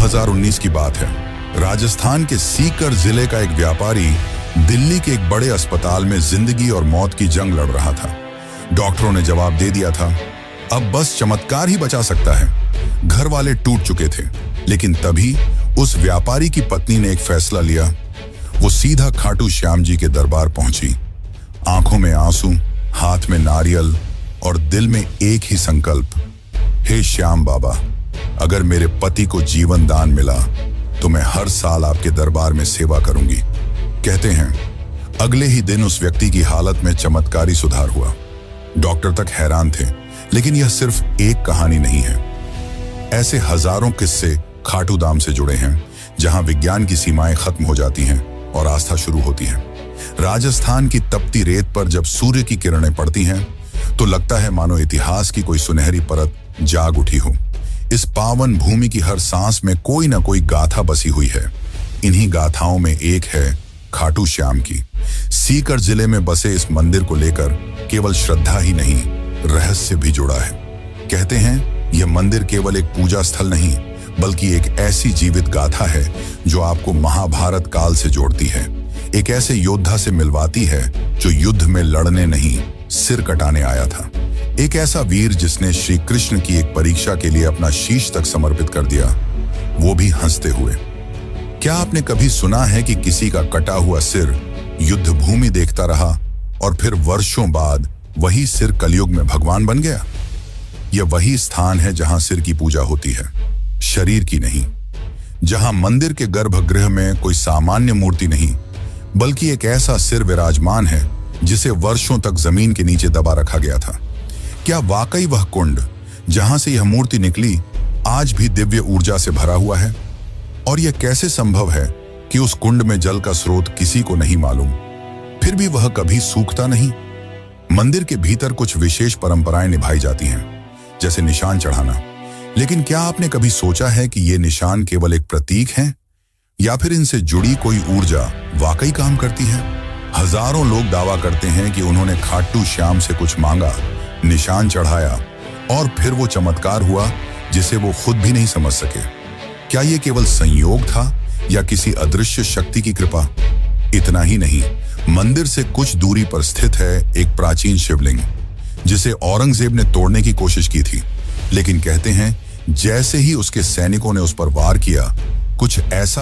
2019 की बात है। राजस्थान के सीकर जिले का एक व्यापारी दिल्ली के एक बड़े अस्पताल में जिंदगी और मौत की जंग लड़ रहा था। डॉक्टरों ने जवाब दे दिया था, अब बस चमत्कार ही बचा सकता है। घर वाले टूट चुके थे, लेकिन तभी उस व्यापारी की पत्नी ने एक फैसला लिया। वो सीधा खाटू श्याम जी के दरबार पहुंची। आंखों में आंसू, हाथ में नारियल और दिल में एक ही संकल्प, हे श्याम बाबा, अगर मेरे पति को जीवन दान मिला तो मैं हर साल आपके दरबार में सेवा करूंगी। कहते हैं अगले ही दिन उस व्यक्ति की हालत में चमत्कारी सुधार हुआ। डॉक्टर तक हैरान थे, लेकिन यह सिर्फ एक कहानी नहीं है। ऐसे हजारों किस्से खाटू धाम से जुड़े हैं, जहां विज्ञान की सीमाएं खत्म हो जाती हैं और आस्था शुरू होती है। राजस्थान की तपती रेत पर जब सूर्य की किरणें पड़ती हैं, तो लगता है मानो इतिहास की कोई सुनहरी परत जाग उठी हो। इस पावन भूमि की हर सांस में कोई ना कोई गाथा बसी हुई है। इन्हीं गाथाओं में एक है खाटू श्याम की। सीकर जिले में बसे इस मंदिर को लेकर केवल श्रद्धा ही नहीं, रहस्य भी जुड़ा है। कहते हैं यह मंदिर केवल एक पूजा स्थल नहीं, बल्कि एक ऐसी जीवित गाथा है जो आपको महाभारत काल से जोड़ती है। एक ऐसे योद्धा से मिलवाती है जो युद्ध में लड़ने नहीं, सिर कटाने आया था। एक ऐसा वीर जिसने श्री कृष्ण की एक परीक्षा के लिए अपना शीश तक समर्पित कर दिया, वो भी हंसते हुए। क्या आपने कभी सुना है कि किसी का कटा हुआ सिर युद्ध भूमि देखता रहा और फिर वर्षों बाद वही सिर कलयुग में भगवान बन गया? यह वही स्थान है जहां सिर की पूजा होती है, शरीर की नहीं। जहां मंदिर के गर्भगृह में कोई सामान्य मूर्ति नहीं, बल्कि एक ऐसा सिर विराजमान है जिसे वर्षों तक जमीन के नीचे दबा रखा गया था। क्या वाकई वह कुंड जहां से यह मूर्ति निकली आज भी दिव्य ऊर्जा से भरा हुआ है? और यह कैसे संभव है कि उस कुंड में जल का स्रोत किसी को नहीं मालूम, फिर भी वह कभी सूखता नहीं? मंदिर के भीतर कुछ विशेष परंपराएं निभाई जाती हैं, जैसे निशान चढ़ाना। लेकिन क्या आपने कभी सोचा है कि ये निशान केवल एक प्रतीक हैं, या फिर इनसे जुड़ी कोई ऊर्जा वाकई काम करती है? हजारों लोग दावा करते हैं कि उन्होंने खाटू श्याम से कुछ मांगा, निशान चढ़ाया और फिर वो चमत्कार हुआ जिसे वो खुद भी नहीं समझ सके। क्या ये केवल संयोग था या किसी अदृश्य शक्ति की कृपा? इतना ही नहीं, मंदिर से कुछ दूरी पर स्थित है एक प्राचीन शिवलिंग, जिसे औरंगजेब ने तोड़ने की कोशिश की थी। लेकिन कहते हैं जैसे ही उसके सैनिकों ने उस पर वार किया, कुछ ऐसा